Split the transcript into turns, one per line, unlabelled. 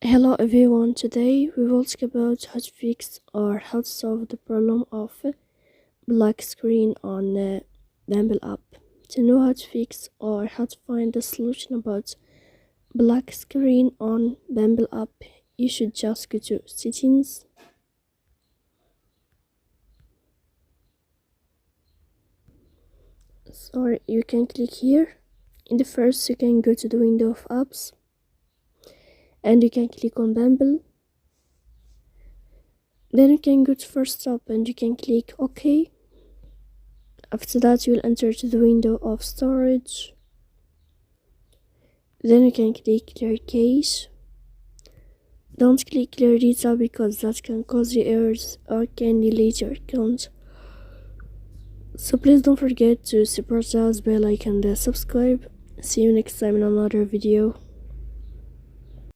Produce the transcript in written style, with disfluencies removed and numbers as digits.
Hello everyone, today we will talk about how to fix or how to solve the problem of black screen on Bumble app. To know how to fix or how to find the solution about black screen on Bumble app, you should just go to settings. So you can click here. In the first you can go to the window of apps and you can click on Bumble. Then you can go to first stop and you can click OK. After that you will enter to the window of storage. Then you can click clear cache. Don't click clear data because that can cause you errors or can delete your account. So please don't forget to support us by like and subscribe. See you next time in another video.